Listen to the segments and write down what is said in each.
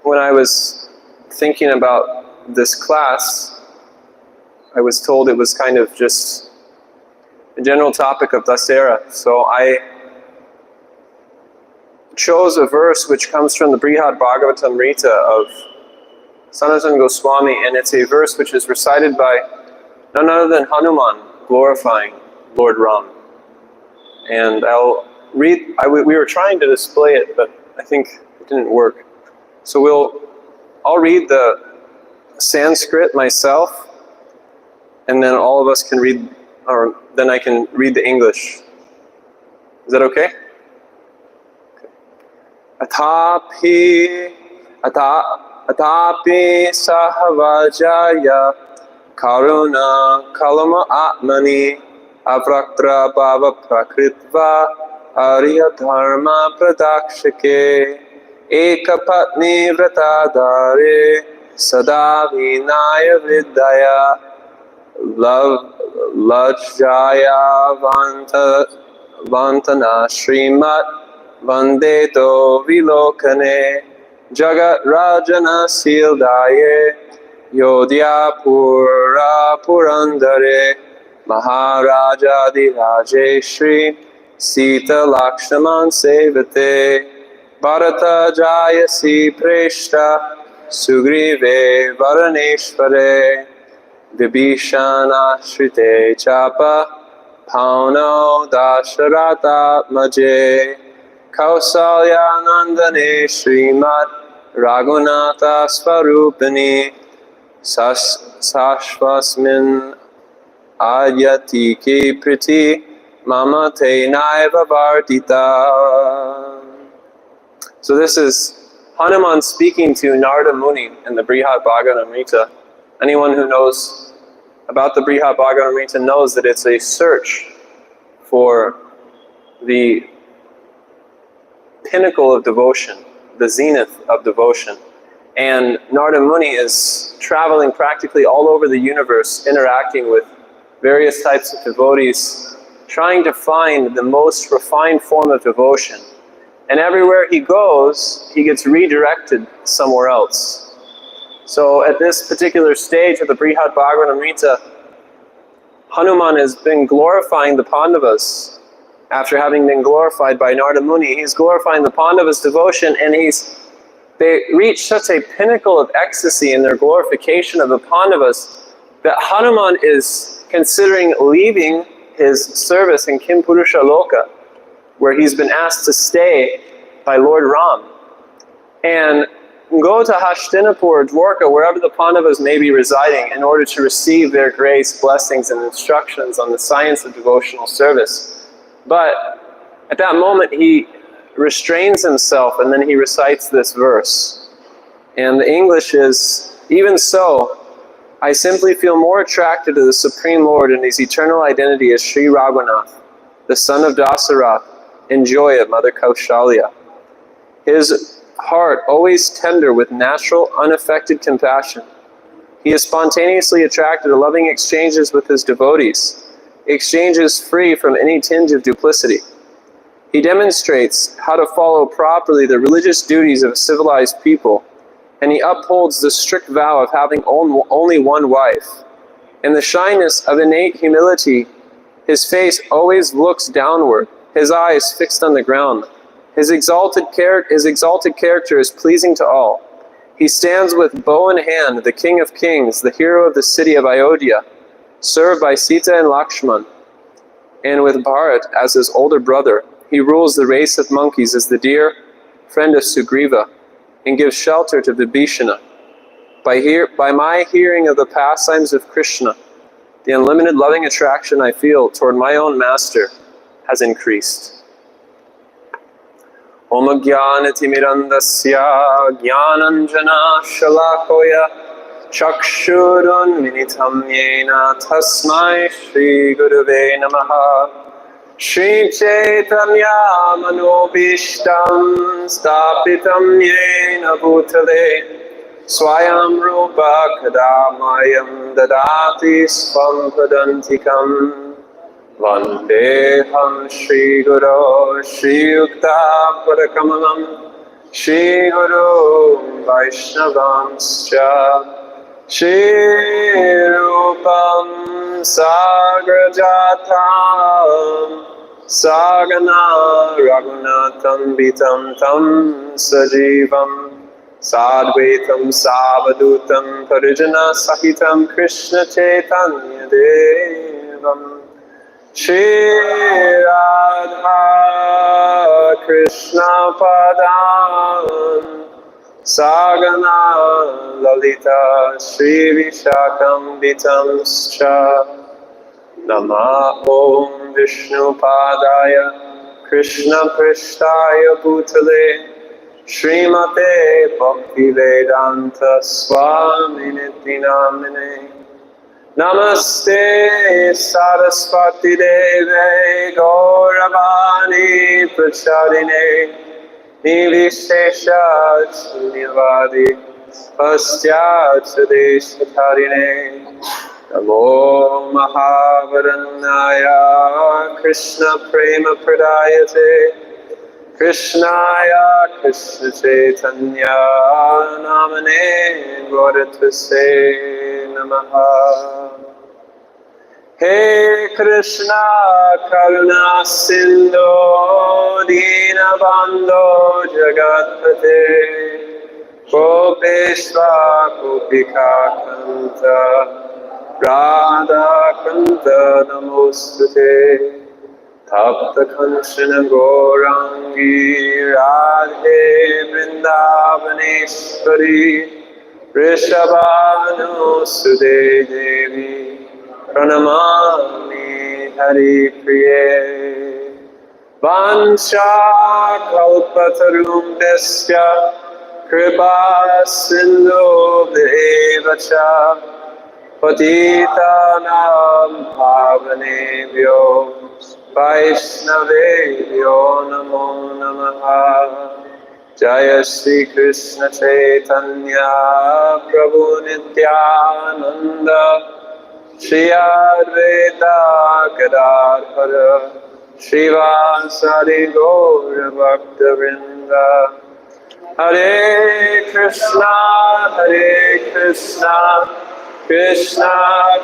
when I was thinking about this class, I was told it was kind of just a general topic of Dasera. So I chose a verse which comes from the Brihad Bhagavatamrita of Sanatana Goswami, and it's a verse which is recited by none other than Hanuman, glorifying Lord Ram. And I'll read, we were trying to display it, but I think it didn't work. So I'll read the Sanskrit myself, and then all of us can read, or then I can read the English. Is that okay? Atapi sahavajaya karuna kalama atmani avraktra bhava prakritva arya dharma pradakshake ekapatni vratadare sada vinaya vidaya lajjaya vantana srimat Vandeto vilokane jagat rajana sildaye yodhya pura purandare maharaja diraje shri sita lakshman sevate bharata jayasi preshta sugrive varaneshvare vibhishana shrite chapa pauno dasharata maje Kausalya Nandane Srimad Raghunatha Svarupani Sashvasmin Adyati Ki Priti Mama Te Naiva Vardita. So this is Hanuman speaking to Narada Muni in the Brihad Bhagavatamrita. Anyone who knows about the Brihad Bhagavatamrita knows that it's a search for the pinnacle of devotion, the zenith of devotion. And Narada Muni is traveling practically all over the universe, interacting with various types of devotees, trying to find the most refined form of devotion. And everywhere he goes, he gets redirected somewhere else. So at this particular stage of the Brihad Bhagavatamrita, Hanuman has been glorifying the Pandavas. After having been glorified by Narada Muni, he's glorifying the Pandavas' devotion, and they reach such a pinnacle of ecstasy in their glorification of the Pandavas that Hanuman is considering leaving his service in Kimpurusha Loka, where he's been asked to stay by Lord Ram, and go to Hastinapur or Dwarka, wherever the Pandavas may be residing, in order to receive their grace, blessings, and instructions on the science of devotional service. But at that moment he restrains himself, and then he recites this verse. And the English is, even so, I simply feel more attracted to the Supreme Lord in his eternal identity as Sri Raghunath, the son of Dasarath, and joy of Mother Kaushalya. His heart always tender with natural, unaffected compassion. He is spontaneously attracted to loving exchanges with his devotees, exchanges free from any tinge of duplicity. He demonstrates how to follow properly the religious duties of a civilized people, and he upholds the strict vow of having only one wife. In the shyness of innate humility, his face always looks downward, his eyes fixed on the ground. His exalted character is pleasing to all. He stands with bow in hand, the King of Kings, the hero of the city of Ayodhya, served by Sita and Lakshman, and with Bharat as his older brother. He rules the race of monkeys as the dear friend of Sugriva, and gives shelter to Vibhishana. By my hearing of the pastimes of Krishna, the unlimited loving attraction I feel toward my own master has increased. Om Jnanatimirandasya Jnananjana Shalakoya Chakshurun Vinitam Yena Tasmai Shri Gurave Namaha Shri Chaitanya Manobishtam Stapitam Yena Bhutale Swayam Rupa Kadamayam Dadati Swam Padantikam Vandeham Shri Guru Shri Yukta Parakamalam Shri Guru Vaishnavanscha Shri Rupam Sagrajatam Sagana Raghunatam Vitam Tam Sajivam Sadvaitam Savadutam Parijana Sahitam Krishna Chaitanya Devam Shri Radha Krishna Padam Sagana Lalita Shri Vishakam Vitamscha Nama Om Vishnu Padaya Krishna Prishtaya Bhutale Srimate Bhakti Vedanta Swami Niti Namine Namaste Saraswati Deve Gauravani Prachadine Nivishesha Shunyavadi Pastyachadeshatarine Namo Mahavarannaya Krishna Prema Pradayate Krishnaya Krishna Chaitanya Namane Gauratvase Namaha Hey Krishna Karuna Sindhu Dinabandho Jagatpate Gopeshwa Gopika Kanta Radha Kanta Namostute Tapta Kanchana Gaurangi Radhe Vrindavaneshwari Rishabhanu Sude Devi Pranamami Hari Priye Vansha Kalpatarum Desya Kripa Sindhu Devacha Patitanam Pavanebhyo Vaishnavebhyo Namo Namaha Jaya Shri Krishna Chaitanya Prabhu Nityananda Shri Advaita Gadadhara Srivasadi Gaura Bhakta Vrinda Hare Krishna Krishna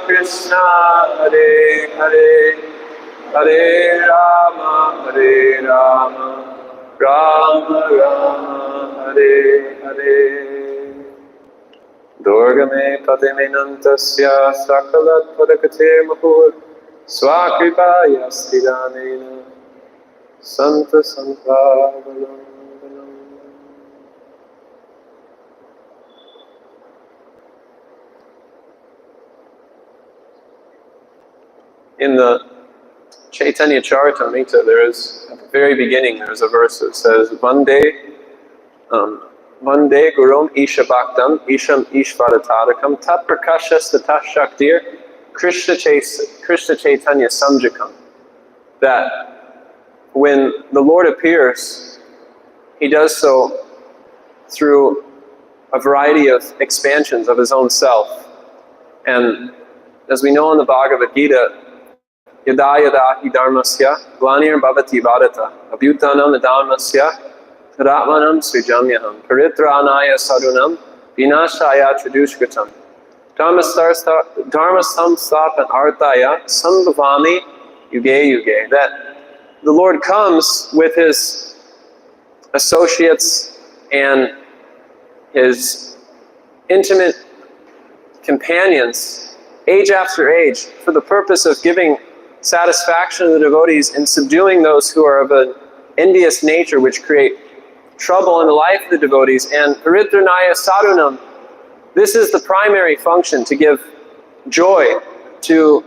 Krishna Hare Hare Hare Rama Rama Rama Hare Hare Durgame Padme Nantasya Sakalat Padakate Mahur Swakripaya Stidanena Santa Santavalandanam. In the Chaitanya Charitamrita, there is, at the very beginning, there is a verse that says, Vande Gurum Isha Bhaktam Isham Ishvaratadakam Tat Prakashas Tatah Shaktir Krishna Chaitanya Samjakam. That when the Lord appears, He does so through a variety of expansions of His own self. And as we know in the Bhagavad Gita, Yada yada hi dharmasya glanir bhavati bharata abhyutanam dharmasya tadatmanam srijamyaham paritranaya sadunam vinashaya tradushkatam dharmasam stapan arthaya sambhavami yuge yuge. That the Lord comes with His associates and His intimate companions age after age for the purpose of giving satisfaction to the devotees and subduing those who are of an envious nature, which create trouble in the life of the devotees. And paritranaya sadunam, this is the primary function, to give joy to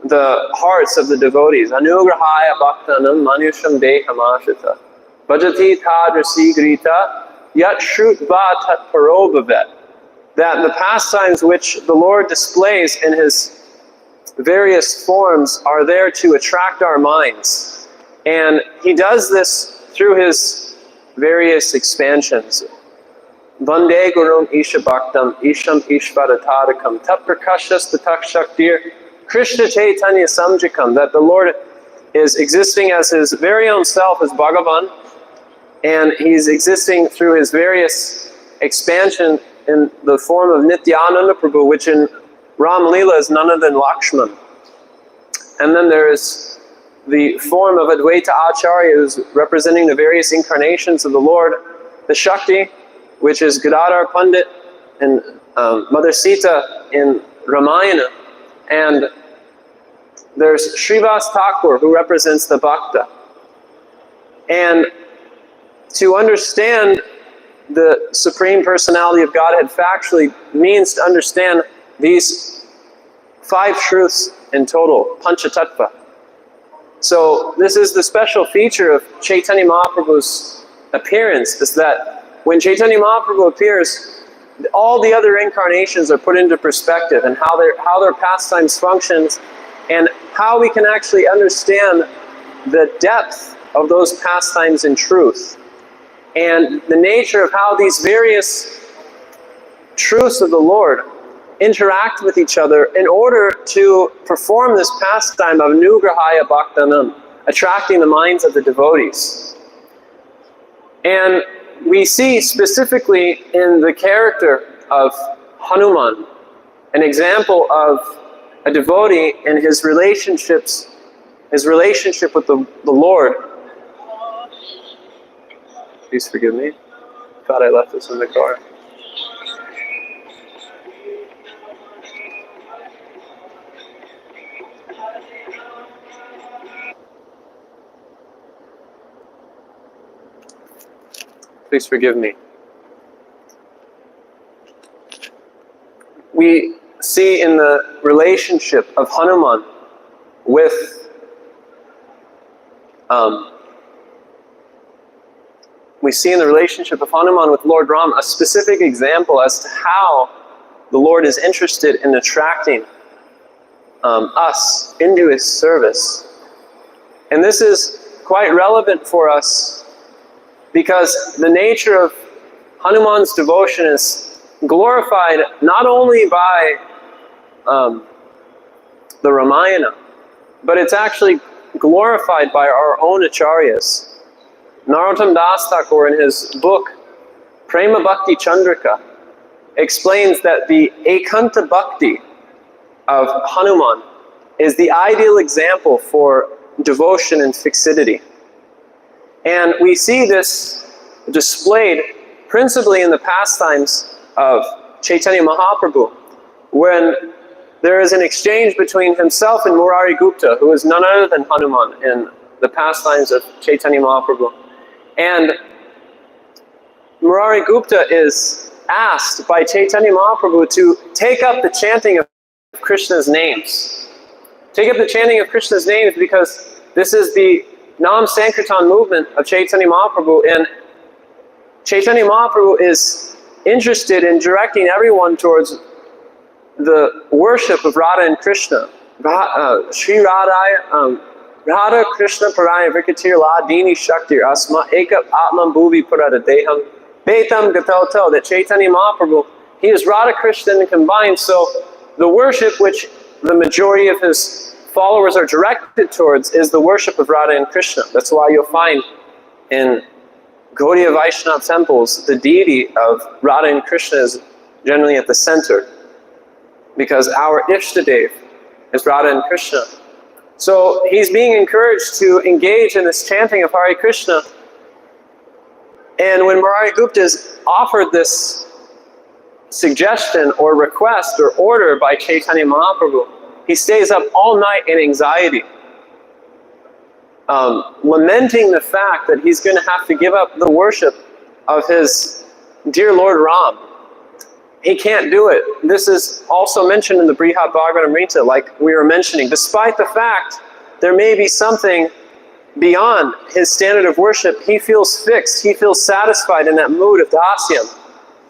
the hearts of the devotees. Anugrahaya bhaktanam manusham dehamashita bhajati tadrasi grita yat shrutva tat parobhavet. That the pastimes which the Lord displays in His various forms are there to attract our minds. And He does this through His various expansions. Vande Gurum Isha Bhaktam Isham Ishvaratadakam Tat Prakashas Tatak Shaktir Krishna Chaitanya Samjakam. That the Lord is existing as His very own self, as Bhagavan, And he's existing through his various expansion in the form of Nityananda Prabhu, which in Ram Leela is none other than Lakshman. And then there is the form of Advaita Acharya, who's representing the various incarnations of the Lord, the Shakti, which is Gadadhar Pandit and Mother Sita in Ramayana, and there's Srivas Thakur, who represents the Bhakta. And to understand the Supreme Personality of Godhead factually means to understand these 5 truths in total, Panchatattva. So this is the special feature of Chaitanya Mahaprabhu's appearance, is that when Chaitanya Mahaprabhu appears, all the other incarnations are put into perspective, and how their pastimes functions, and how we can actually understand the depth of those pastimes in truth, and the nature of how these various truths of the Lord interact with each other in order to perform this pastime of Nugrahaya Bhaktanam, attracting the minds of the devotees. And we see specifically in the character of Hanuman an example of a devotee and his relationship with the Lord. Please forgive me. Thought I left this in the car. Please forgive me. We see in the relationship of Hanuman with Lord Ram a specific example as to how the Lord is interested in attracting us into his service. And this is quite relevant for us because the nature of Hanuman's devotion is glorified not only by the Ramayana, but it's actually glorified by our own acharyas. Narottam Das Thakur, in his book Prema Bhakti Chandrika, explains that the Ekanta Bhakti of Hanuman is the ideal example for devotion and fixity. And we see this displayed principally in the pastimes of Chaitanya Mahaprabhu, when there is an exchange between himself and Murari Gupta, who is none other than Hanuman in the pastimes of Chaitanya Mahaprabhu. And Murari Gupta is asked by Chaitanya Mahaprabhu to take up the chanting of Krishna's names. Take up the chanting of Krishna's names because this is the Nam Sankirtan movement of Chaitanya Mahaprabhu, and Chaitanya Mahaprabhu is interested in directing everyone towards the worship of Radha and Krishna. Sri Radha, Radha Krishna Paraya Vrikatir La Dini Shaktir Asma Eka Atman Bhuvi Purada Deham Betam Gatal, that Chaitanya Mahaprabhu, he is Radha Krishna and combined, so the worship which the majority of his followers are directed towards is the worship of Radha and Krishna. That's why you'll find in Gaudiya Vaishnava temples, the deity of Radha and Krishna is generally at the center, because our Ishtadev is Radha and Krishna. So he's being encouraged to engage in this chanting of Hare Krishna. And when Murari Gupta is offered this suggestion or request or order by Chaitanya Mahaprabhu, he stays up all night in anxiety, lamenting the fact that he's going to have to give up the worship of his dear Lord Ram. He can't do it. This is also mentioned in the Brihad Bhagavatamrita, like we were mentioning. Despite the fact there may be something beyond his standard of worship, he feels fixed, he feels satisfied in that mood of dasyam,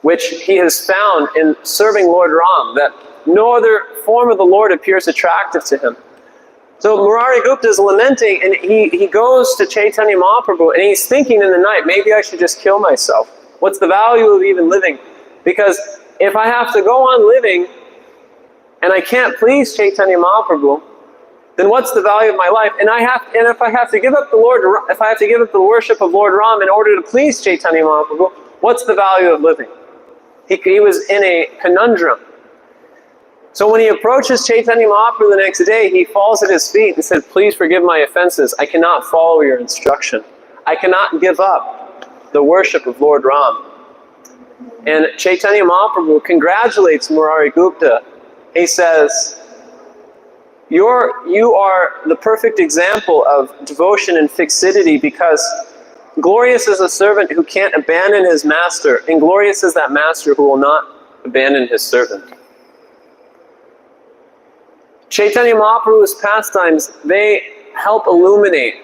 which he has found in serving Lord Ram, that no other form of the Lord appears attractive to him. So Murari Gupta is lamenting, and he goes to Chaitanya Mahaprabhu, and he's thinking in the night, maybe I should just kill myself. What's the value of even living? Because if I have to go on living, and I can't please Chaitanya Mahaprabhu, then what's the value of my life? And if I have to give up the worship of Lord Ram in order to please Chaitanya Mahaprabhu, what's the value of living? He was in a conundrum. So when he approaches Chaitanya Mahaprabhu the next day, he falls at his feet and said, please forgive my offenses. I cannot follow your instruction. I cannot give up the worship of Lord Ram. And Chaitanya Mahaprabhu congratulates Murari Gupta. He says, you are the perfect example of devotion and fixity, because glorious is a servant who can't abandon his master, and glorious is that master who will not abandon his servant. Chaitanya Mahaprabhu's pastimes, they help illuminate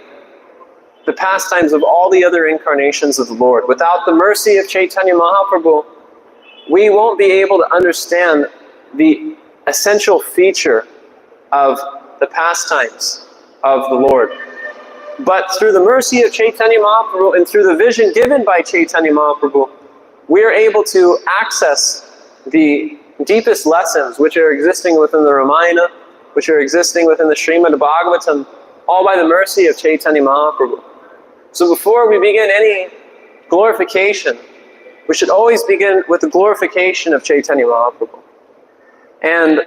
the pastimes of all the other incarnations of the Lord. Without the mercy of Chaitanya Mahaprabhu, we won't be able to understand the essential feature of the pastimes of the Lord. But through the mercy of Chaitanya Mahaprabhu and through the vision given by Chaitanya Mahaprabhu, we are able to access the deepest lessons which are existing within the Ramayana, which are existing within the Srimad Bhagavatam, all by the mercy of Chaitanya Mahaprabhu. So before we begin any glorification, we should always begin with the glorification of Chaitanya Mahaprabhu. And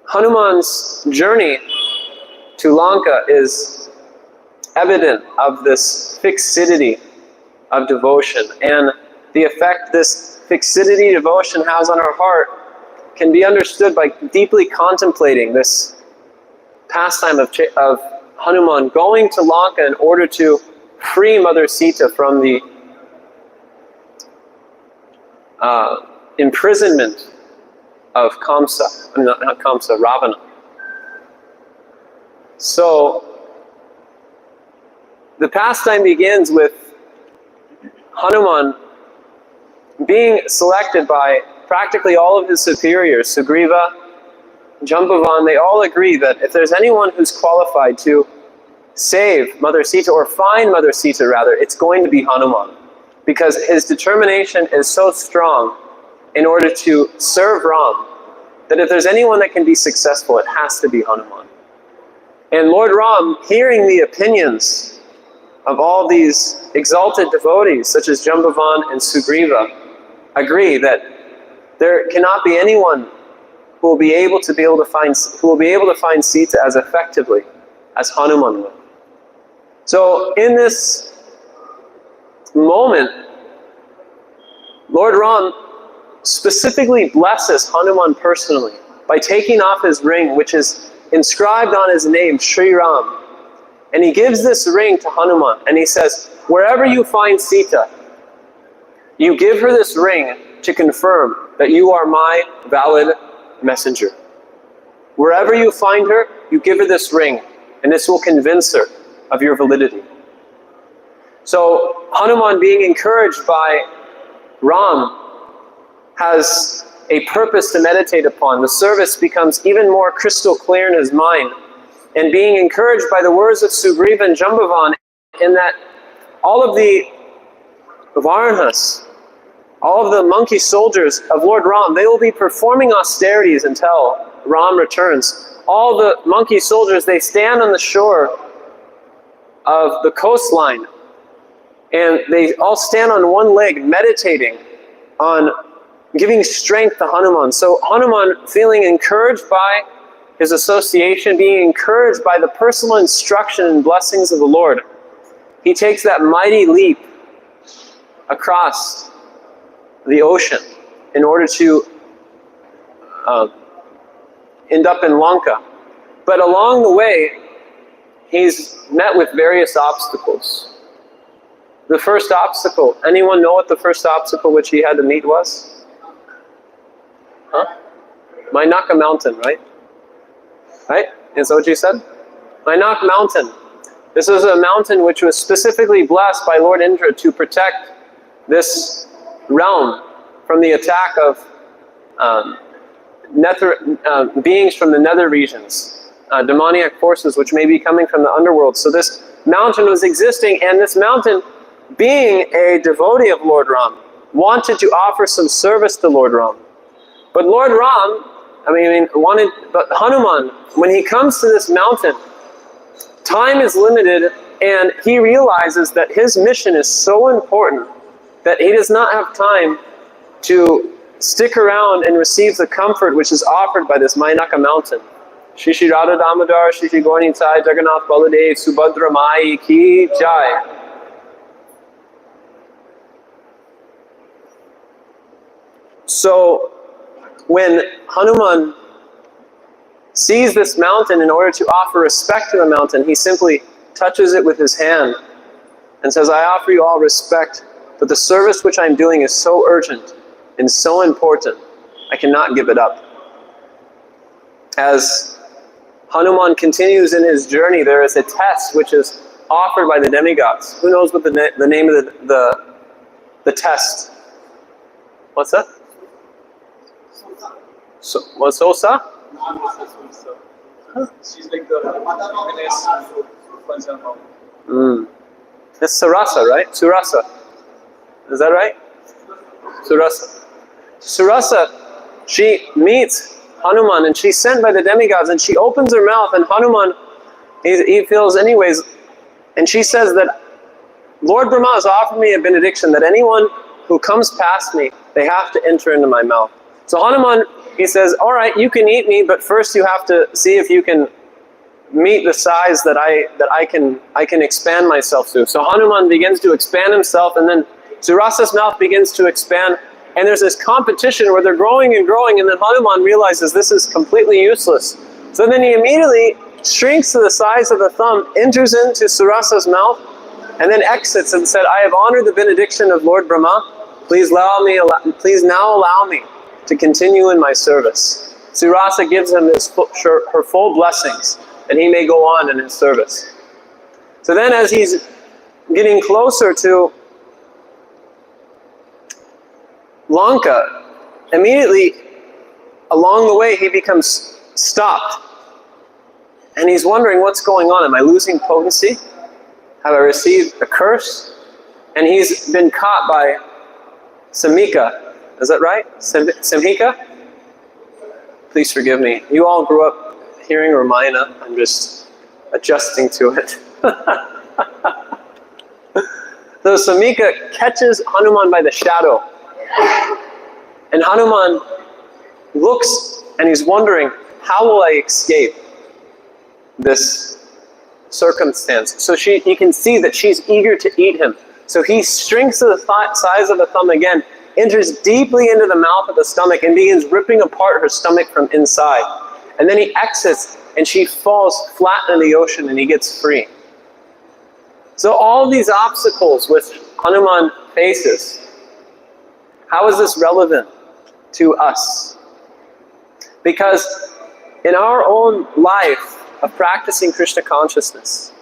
Hanuman's journey to Lanka is evident of this fixity of devotion, and the effect this fixity devotion has on our heart can be understood by deeply contemplating this pastime of Hanuman going to Lanka in order to free Mother Sita from the imprisonment of Kamsa, not Kamsa, Ravana. So, the pastime begins with Hanuman being selected by practically all of his superiors, Sugriva, Jambavan. They all agree that if there's anyone who's qualified to save Mother Sita, or find Mother Sita rather, it's going to be Hanuman. Because his determination is so strong in order to serve Ram, that if there's anyone that can be successful, it has to be Hanuman. And Lord Ram, hearing the opinions of all these exalted devotees, such as Jambavan and Sugriva, agree that there cannot be anyone who will be able to find Sita as effectively as Hanuman will. So in this moment, Lord Ram specifically blesses Hanuman personally by taking off his ring, which is inscribed on his name, Sri Ram. And he gives this ring to Hanuman, and he says, wherever you find Sita, you give her this ring to confirm that you are my valid messenger. Wherever you find her, you give her this ring, and this will convince her of your validity. So Hanuman, being encouraged by Ram, has a purpose to meditate upon. The service becomes even more crystal clear in his mind. And being encouraged by the words of Sugriva and Jambavan, in that all of the Varnas, all of the monkey soldiers of Lord Ram, they will be performing austerities until Ram returns. All the monkey soldiers, they stand on the shore of the coastline, and they all stand on one leg, meditating on giving strength to Hanuman. So Hanuman, feeling encouraged by his association, being encouraged by the personal instruction and blessings of the Lord, he takes that mighty leap across the ocean in order to end up in Lanka. But along the way, he's met with various obstacles. The first obstacle, anyone know what the first obstacle which he had to meet was? Mainaka Mountain, right? Right? Is that what you said? Mainaka Mountain. This was a mountain which was specifically blessed by Lord Indra to protect this realm from the attack of beings from the nether regions, demoniac forces which may be coming from the underworld. So this mountain was existing, and this mountain, being a devotee of Lord Ram, wanted to offer some service to Lord Ram. But Lord Ram But Hanuman, when he comes to this mountain, time is limited, and he realizes that his mission is so important that he does not have time to stick around and receive the comfort which is offered by this Mainaka mountain. Shri Shri Radha Damodar, Shri Shri Gaura Nitai, Jagannath Baladev, Subhadra Mai Ki Jai. So, when Hanuman sees this mountain, in order to offer respect to the mountain, he simply touches it with his hand and says, I offer you all respect, but the service which I'm doing is so urgent and so important, I cannot give it up. As Hanuman continues in his journey, there is a test which is offered by the demigods. Who knows what the name of the test? What's that? What's Sosa? She's like the happiness Panchama. It's Surasa, right? Surasa. Is that right? Surasa. Surasa, she meets Hanuman and she's sent by the demigods, and she opens her mouth, and Hanuman, he feels anyways, and she says that Lord Brahma has offered me a benediction that anyone who comes past me, they have to enter into my mouth. So Hanuman, he says, all right, you can eat me, but first you have to see if you can meet the size that I can expand myself to. So Hanuman begins to expand himself, and then Surasa's mouth begins to expand, and there's this competition where they're growing and growing, and then Hanuman realizes this is completely useless. So then he immediately shrinks to the size of a thumb, enters into Surasa's mouth, and then exits and said, I have honored the benediction of Lord Brahma. Please now allow me to continue in my service. Surasa gives him her full blessings, and he may go on in his service. So then as he's getting closer to Lanka, immediately along the way he becomes stopped. And he's wondering, what's going on? Am I losing potency? Have I received a curse? And he's been caught by Samika. Is that right? Samhika? Please forgive me. You all grew up hearing Ramayana. I'm just adjusting to it. So Samika catches Hanuman by the shadow. And Hanuman looks and he's wondering, how will I escape this circumstance? So you can see that she's eager to eat him. So he shrinks to the size of a thumb again, enters deeply into the mouth of the stomach, and begins ripping apart her stomach from inside. And then he exits, and she falls flat in the ocean, and he gets free. So all these obstacles which Hanuman faces, how is this relevant to us? Because in our own life of practicing Krishna consciousness,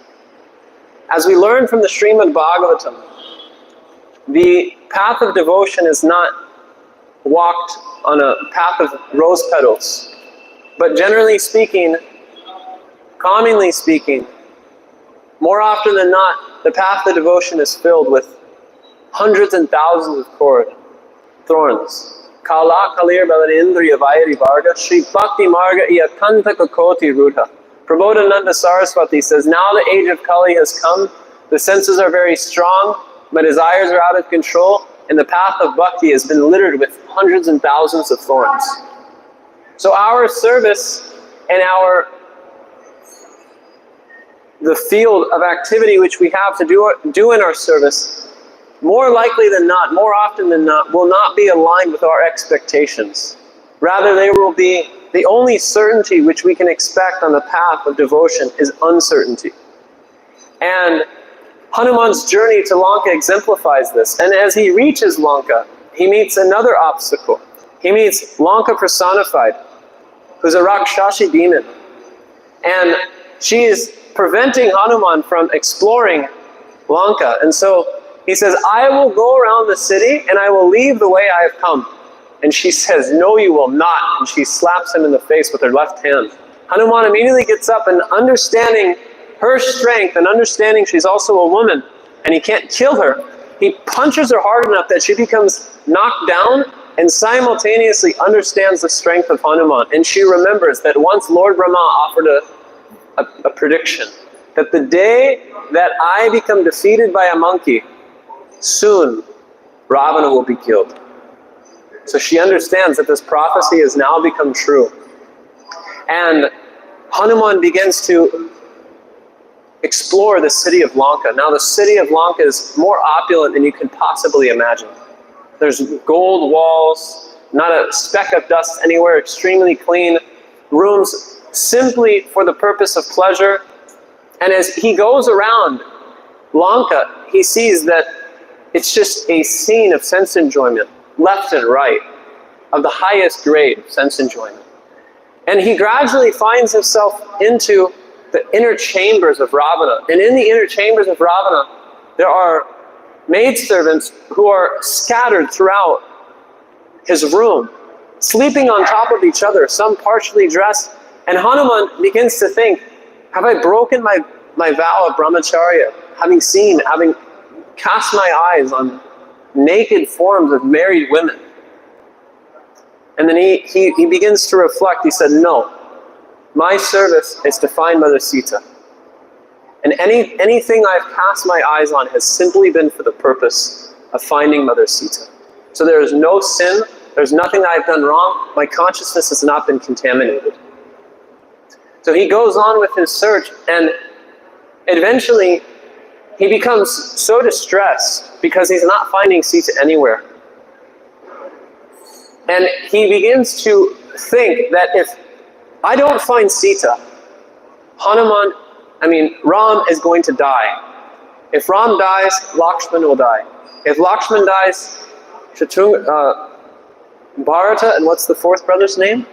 as we learn from the Srimad Bhagavatam, the path of devotion is not walked on a path of rose petals, but generally speaking, commonly speaking, more often than not, the path of devotion is filled with hundreds and thousands of thorns. Kala kalir balanindriya vairi varga Shri Bhakti Marga iyakanta kakoti rudha. Prabodhananda Saraswati says, now the age of Kali has come, the senses are very strong, my desires are out of control, and the path of bhakti has been littered with hundreds and thousands of thorns. So our service and the field of activity which we have to do in our service, more likely than not, more often than not, will not be aligned with our expectations. Rather, they will be the only certainty which we can expect on the path of devotion is uncertainty. And Hanuman's journey to Lanka exemplifies this. And as he reaches Lanka, he meets another obstacle. He meets Lanka personified, who's a Rakshashi demon. And she is preventing Hanuman from exploring Lanka. And so he says, I will go around the city and I will leave the way I have come. And she says, no, you will not. And she slaps him in the face with her left hand. Hanuman immediately gets up, and understanding her strength and understanding she's also a woman and he can't kill her, he punches her hard enough that she becomes knocked down and simultaneously understands the strength of Hanuman. And she remembers that once Lord Brahma offered a prediction that the day that I become defeated by a monkey, soon Ravana will be killed. So she understands that this prophecy has now become true. And Hanuman begins to explore the city of Lanka. Now the city of Lanka is more opulent than you can possibly imagine. There's gold walls, not a speck of dust anywhere, extremely clean rooms simply for the purpose of pleasure. And as he goes around Lanka, he sees that it's just a scene of sense enjoyment, left and right, of the highest grade of sense enjoyment. And he gradually finds himself into the inner chambers of Ravana. And in the inner chambers of Ravana, there are maidservants who are scattered throughout his room, sleeping on top of each other, some partially dressed. And Hanuman begins to think, have I broken my vow of brahmacharya, having cast my eyes on naked forms of married women? And then he begins to reflect. He said, no, my service is to find Mother Sita. And anything I've cast my eyes on has simply been for the purpose of finding Mother Sita. So there is no sin, there's nothing I've done wrong, my consciousness has not been contaminated. So he goes on with his search, and eventually he becomes so distressed because he's not finding Sita anywhere. And he begins to think that if I don't find Sita, Ram is going to die. If Ram dies, Lakshman will die. If Lakshman dies, Bharata, and what's the fourth brother's name?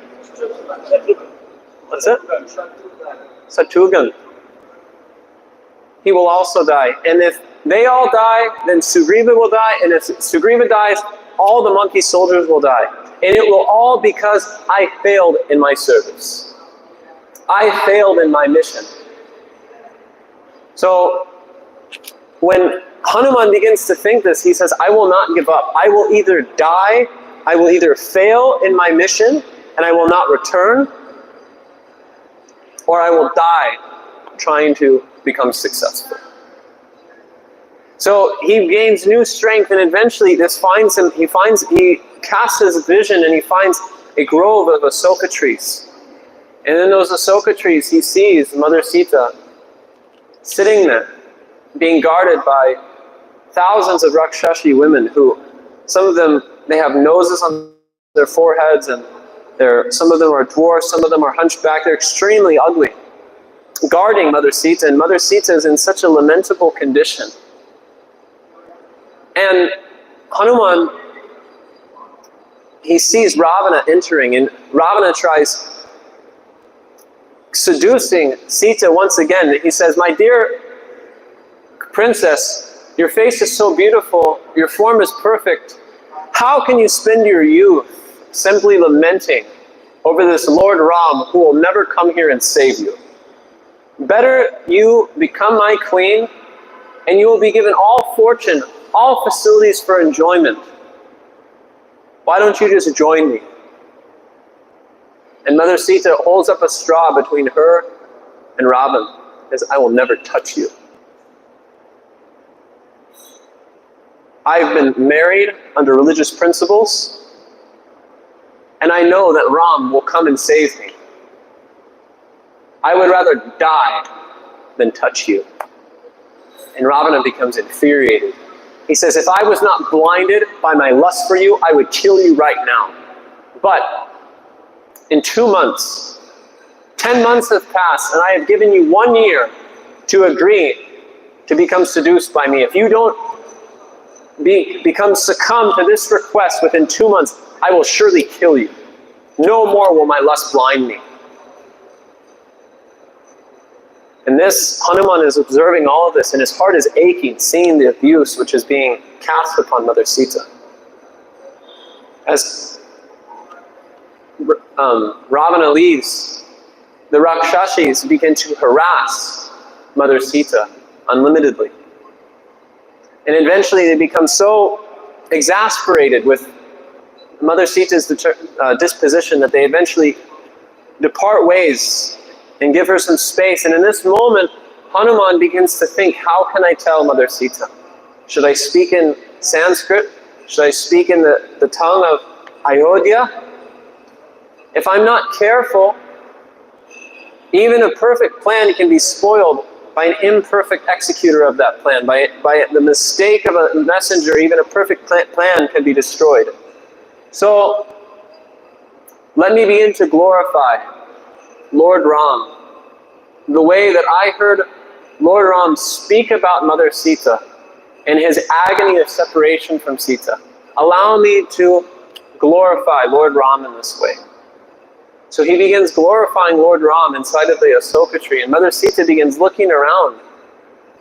What's it? Satrughna. He will also die. And if they all die, then Sugriva will die. And if Sugriva dies, all the monkey soldiers will die. And it will all because I failed in my service. I failed in my mission. So when Hanuman begins to think this, he says, I will not give up. I will either die, I will either fail in my mission, and I will not return, or I will die trying to become successful. So he gains new strength, and eventually this finds him. He casts his vision, and he finds a grove of Asoka trees. And in those Asoka trees, he sees Mother Sita sitting there, being guarded by thousands of Rakshashi women who, some of them, they have noses on their foreheads, and some of them are dwarfs, some of them are hunchback. They're extremely ugly, guarding Mother Sita, and Mother Sita is in such a lamentable condition. And Hanuman, he sees Ravana entering, and Ravana tries seducing Sita once again. He says, my dear princess, your face is so beautiful, your form is perfect. How can you spend your youth simply lamenting over this Lord Ram who will never come here and save you? Better you become my queen, and you will be given all fortune, all facilities for enjoyment. Why don't you just join me? And Mother Sita holds up a straw between her and Ravan, and says, I will never touch you. I've been married under religious principles, and I know that Ram will come and save me. I would rather die than touch you. And Ravana becomes infuriated. He says, if I was not blinded by my lust for you, I would kill you right now. But in 2 months, 10 months have passed, and I have given you 1 year to agree to become seduced by me. If you don't succumb to this request within 2 months, I will surely kill you. No more will my lust blind me. And this, Hanuman is observing all of this, and his heart is aching, seeing the abuse which is being cast upon Mother Sita. As Ravana leaves, the Rakshashis begin to harass Mother Sita unlimitedly. And eventually they become so exasperated with Mother Sita's disposition that they eventually depart ways and give her some space. And in this moment, Hanuman begins to think, how can I tell Mother Sita? Should I speak in Sanskrit? Should I speak in the tongue of Ayodhya? If I'm not careful, even a perfect plan can be spoiled by an imperfect executor of that plan. By the mistake of a messenger, even a perfect plan can be destroyed. So, let me begin to glorify Lord Ram the way that I heard Lord Ram speak about Mother Sita and his agony of separation from Sita. Allow me to glorify Lord Ram in this way. So he begins glorifying Lord Ram inside of the Asoka tree, and Mother Sita begins looking around.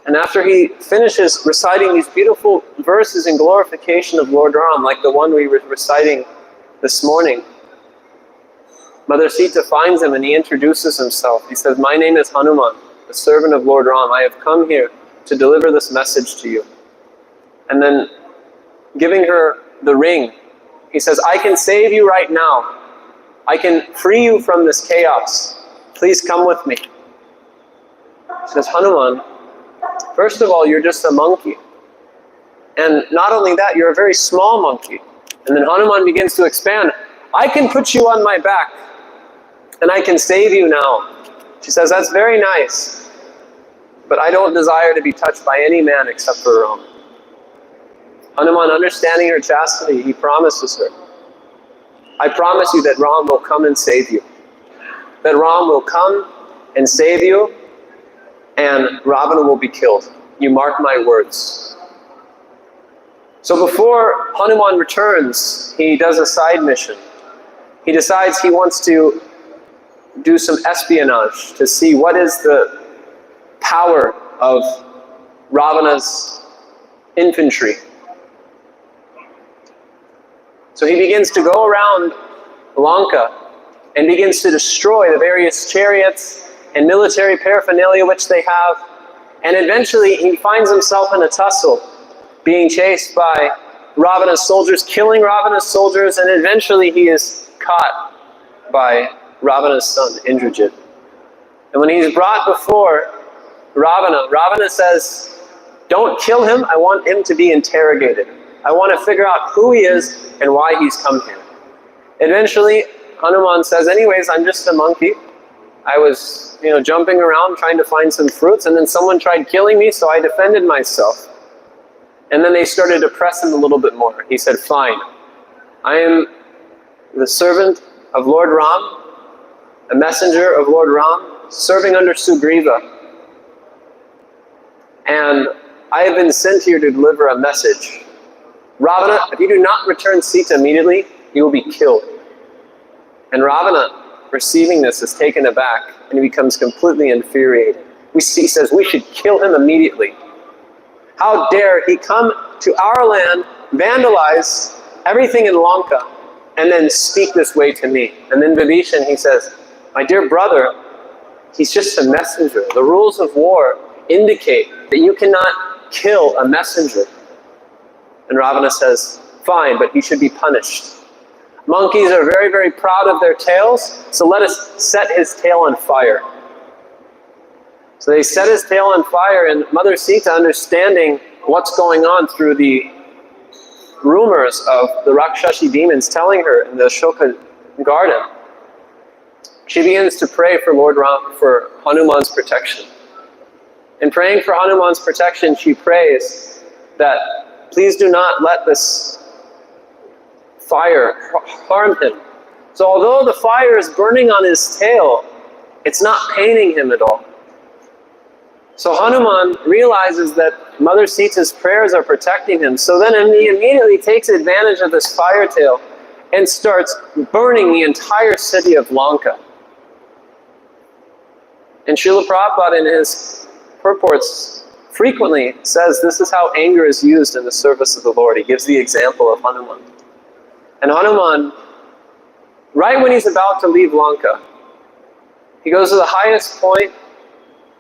And after he finishes reciting these beautiful verses in glorification of Lord Ram, like the one we were reciting this morning, Mother Sita finds him and he introduces himself. He says, "My name is Hanuman, the servant of Lord Ram. I have come here to deliver this message to you." And then giving her the ring, he says, "I can save you right now. I can free you from this chaos. Please come with me." He says, "Hanuman, first of all, you're just a monkey. And not only that, you're a very small monkey." And then Hanuman begins to expand. "I can put you on my back, and I can save you now." She says, "That's very nice, but I don't desire to be touched by any man except for Ram." Hanuman, understanding her chastity, he promises her, "I promise you that Ram will come and save you. That Ram will come and save you, and Ravana will be killed. You mark my words." So before Hanuman returns, he does a side mission. He decides he wants to do some espionage to see what is the power of Ravana's infantry. So he begins to go around Lanka and begins to destroy the various chariots and military paraphernalia which they have. And eventually he finds himself in a tussle, being chased by Ravana's soldiers, killing Ravana's soldiers, and eventually he is caught by Ravana's son, Indrajit. And when he's brought before Ravana says, "Don't kill him, I want him to be interrogated. I want to figure out who he is and why he's come here." Eventually, Hanuman says, "Anyways, I'm just a monkey. I was, jumping around trying to find some fruits, and then someone tried killing me, so I defended myself." And then they started to press him a little bit more. He said, "Fine. I am the servant of Lord Ram, a messenger of Lord Ram, serving under Sugriva. And I have been sent here to deliver a message. Ravana, if you do not return Sita immediately, you will be killed." And Ravana, receiving this, is taken aback and he becomes completely infuriated. He says, "We should kill him immediately. How dare he come to our land, vandalize everything in Lanka, and then speak this way to me?" And then Vibhishan, he says, "My dear brother, he's just a messenger. The rules of war indicate that you cannot kill a messenger." And Ravana says, "Fine, but he should be punished. Monkeys are very, very proud of their tails, so let us set his tail on fire." So they set his tail on fire, and Mother Sita, understanding what's going on through the rumors of the Rakshashi demons telling her in the Ashoka garden, she begins to pray for Lord Ram, for Hanuman's protection. In praying for Hanuman's protection, she prays that please do not let this fire harm him. So although the fire is burning on his tail, it's not paining him at all. So Hanuman realizes that Mother Sita's prayers are protecting him. So then he immediately takes advantage of this fire tail and starts burning the entire city of Lanka. And Srila Prabhupada in his purports frequently says this is how anger is used in the service of the Lord. He gives the example of Hanuman. And Hanuman, right when he's about to leave Lanka, he goes to the highest point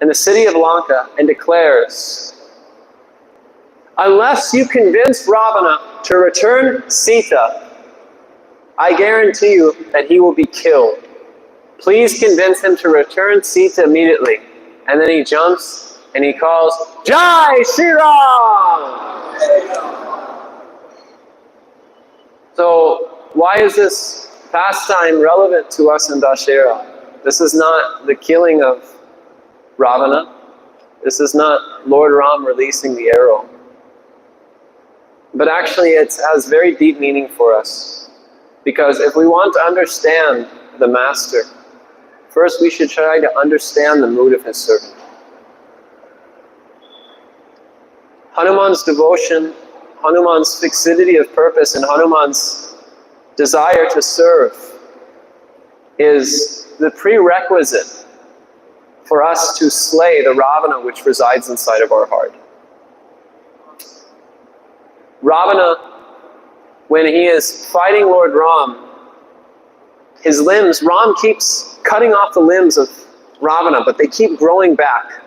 in the city of Lanka and declares, "Unless you convince Ravana to return Sita, I guarantee you that he will be killed. Please convince him to return Sita immediately. And then he jumps and he calls, Jai Shri Ram! So why is this pastime relevant to us in Dashera? This is not the killing of Ravana. This is not Lord Ram releasing the arrow. But actually it has very deep meaning for us. Because if we want to understand the Master, first we should try to understand the mood of his servant. Hanuman's devotion, Hanuman's fixity of purpose, and Hanuman's desire to serve is the prerequisite for us to slay the Ravana which resides inside of our heart. Ravana, when he is fighting Lord Ram, his limbs, Ram keeps cutting off the limbs of Ravana, but they keep growing back.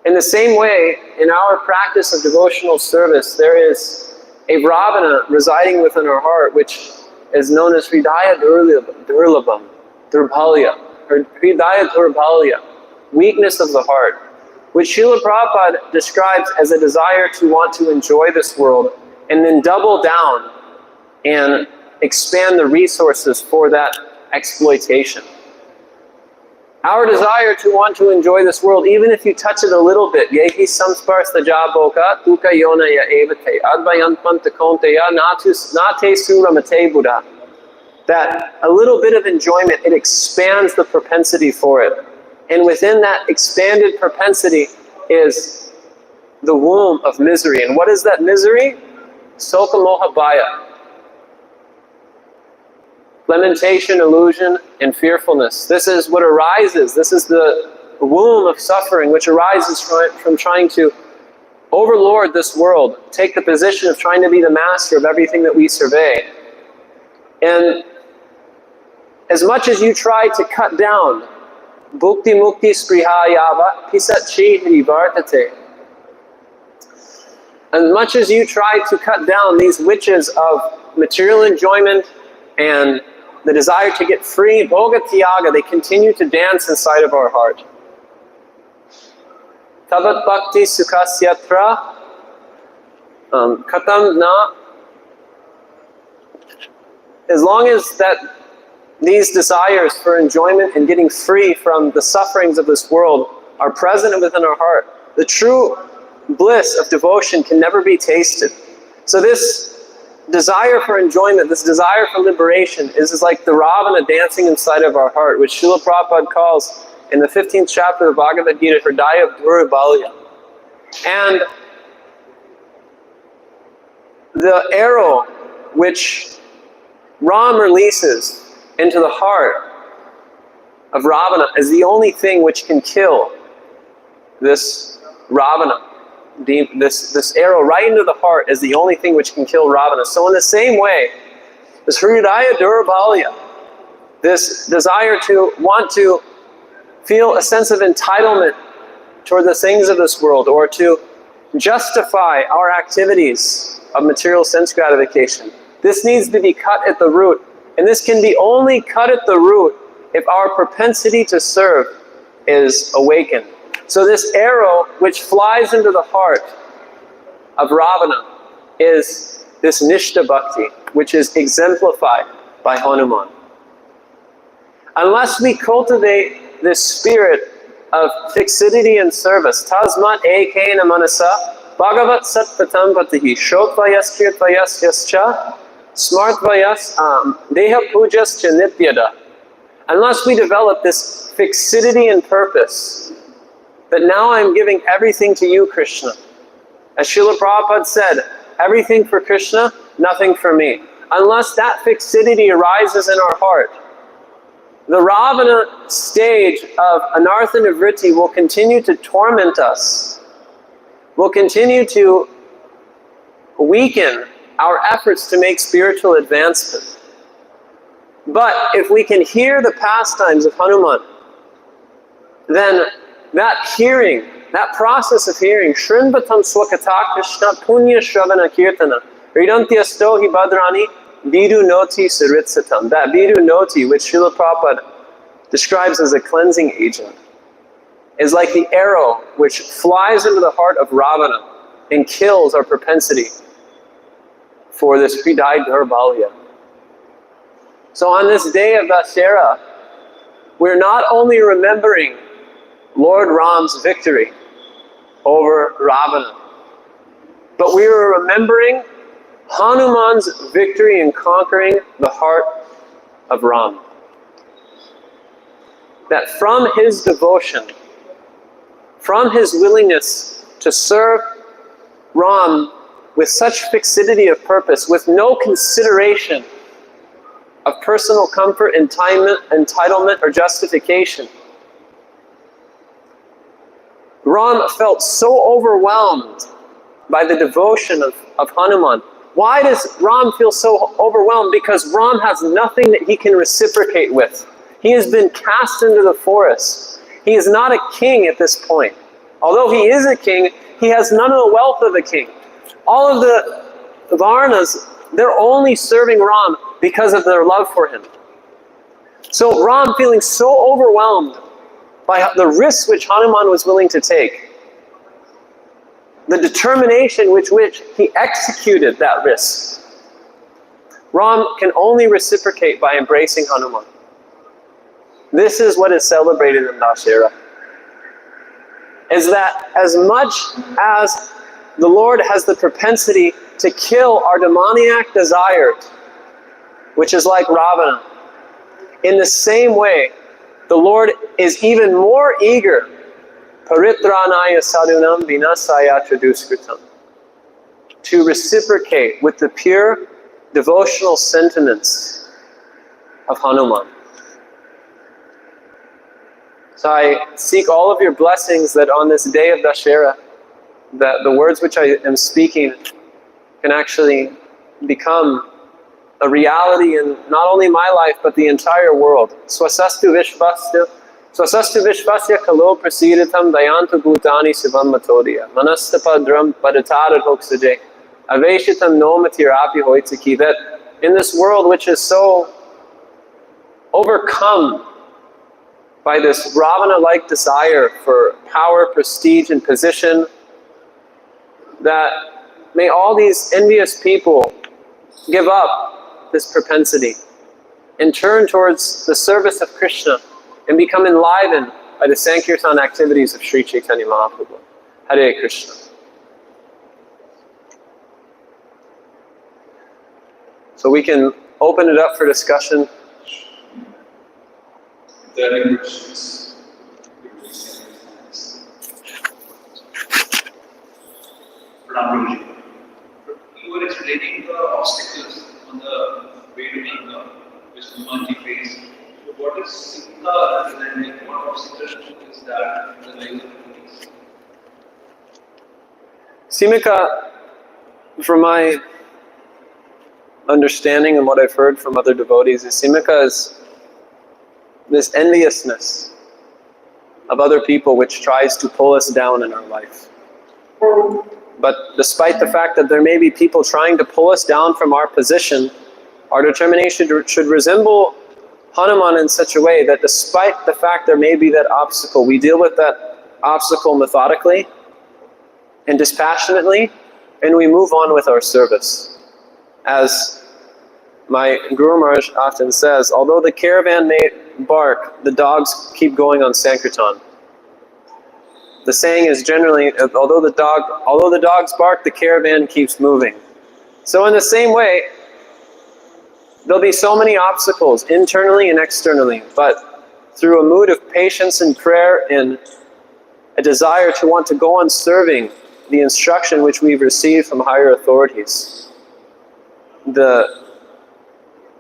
In the same way, in our practice of devotional service, there is a Ravana residing within our heart, which is known as Hridaya Durlabham, Durbhalya, or Hridaya Durbhalya, weakness of the heart, which Srila Prabhupada describes as a desire to want to enjoy this world and then double down and expand the resources for that exploitation. Our desire to want to enjoy this world, even if you touch it a little bit, yehi samsparsa jaboka tuka yonaya evate advayantmanta konteya nate suramate buddha. That a little bit of enjoyment, it expands the propensity for it. And within that expanded propensity is the womb of misery. And what is that misery? Soka moha bhaya. Lamentation, illusion, and fearfulness. This is what arises. This is the womb of suffering which arises from trying to overlord this world, take the position of trying to be the master of everything that we survey. And as much as you try to cut down bhukti mukti sprihayava pisatchi hrivartate, as much as you try to cut down these witches of material enjoyment and the desire to get free, bhoga tyaga, they continue to dance inside of our heart. Tavat bhakti sukhasyatra katam na. As long as that these desires for enjoyment and getting free from the sufferings of this world are present within our heart, the true bliss of devotion can never be tasted. So this desire for enjoyment, this desire for liberation is like the Ravana dancing inside of our heart, which Srila Prabhupada calls in the 15th chapter of Bhagavad Gita, Hridaya Durbalya. And the arrow which Ram releases into the heart of Ravana is the only thing which can kill this Ravana. This arrow right into the heart is the only thing which can kill Ravana. So in the same way, this Hridaya Durbalya, this desire to want to feel a sense of entitlement toward the things of this world, or to justify our activities of material sense gratification, this needs to be cut at the root. And this can be only cut at the root if our propensity to serve is awakened. So this arrow which flies into the heart of Ravana is this Nishta Bhakti, which is exemplified by Hanuman. Unless we cultivate this spirit of fixity and service, tasmat ekena manasa bhagavat satpatam patihi shotvayas kirtvayas yascha smartvayas deha pujas cha nityada. Unless we develop this fixity and purpose, that now I'm giving everything to you, Krishna. As Srila Prabhupada said, everything for Krishna, nothing for me. Unless that fixity arises in our heart, the Ravana stage of anartha nivritti will continue to torment us, will continue to weaken our efforts to make spiritual advancement. But if we can hear the pastimes of Hanuman, then that hearing, that process of hearing, Shrinvatam Swakata Krishna Punya Shravana Kirtana, Ridantyasto hi Badrani, Vidu noti saritsatam. That Vidu noti, which Srila Prabhupada describes as a cleansing agent, is like the arrow which flies into the heart of Ravana and kills our propensity for this Hridaya Durbalya. So on this day of Dashera, we're not only remembering Lord Ram's victory over Ravana, but we are remembering Hanuman's victory in conquering the heart of Ram. That from his devotion, from his willingness to serve Ram with such fixity of purpose, with no consideration of personal comfort, entitlement, or justification, Ram felt so overwhelmed by the devotion of Hanuman. Why does Ram feel so overwhelmed? Because Ram has nothing that he can reciprocate with. He has been cast into the forest. He is not a king at this point. Although he is a king, he has none of the wealth of a king. All of the Varnas, they're only serving Ram because of their love for him. So Ram, feeling so overwhelmed by the risks which Hanuman was willing to take, the determination with which he executed that risk, Ram can only reciprocate by embracing Hanuman. This is what is celebrated in Dashera. Is that as much as the Lord has the propensity to kill our demoniac desires, which is like Ravana, in the same way, the Lord is even more eager, paritranaya sadunam vinasaya traduskritam, to reciprocate with the pure devotional sentiments of Hanuman. So I seek all of your blessings that on this day of Dashera, that the words which I am speaking can actually become a reality in not only my life, but the entire world. Swasastu vishvasya kalo prasiditam dayantu bhutani sivam matodya manastapadram padatara hoksaje aveshitam no matirapi hoitsaki. That in this world which is so overcome by this Ravana-like desire for power, prestige, and position, that may all these envious people give up this propensity and turn towards the service of Krishna and become enlivened by the Sankirtan activities of Sri Chaitanya Mahaprabhu. Hare Krishna. So we can open it up for discussion. If there are any questions, Prabhu, you were explaining the obstacles on the way to Ganga, which Hanumanji faced. So what is Simha representing? What obstacle is that in the life of the police? Simika, from my understanding and what I've heard from other devotees, is Simika is this enviousness of other people which tries to pull us down in our life. But despite the fact that there may be people trying to pull us down from our position, our determination should resemble Hanuman in such a way that despite the fact there may be that obstacle, we deal with that obstacle methodically and dispassionately, and we move on with our service. As my Guru Maharaj often says, although the caravan may bark, the dogs keep going on Sankirtan. The saying is generally, although the dogs bark, the caravan keeps moving. So in the same way, there'll be so many obstacles, internally and externally, but through a mood of patience and prayer and a desire to want to go on serving the instruction which we've received from higher authorities, the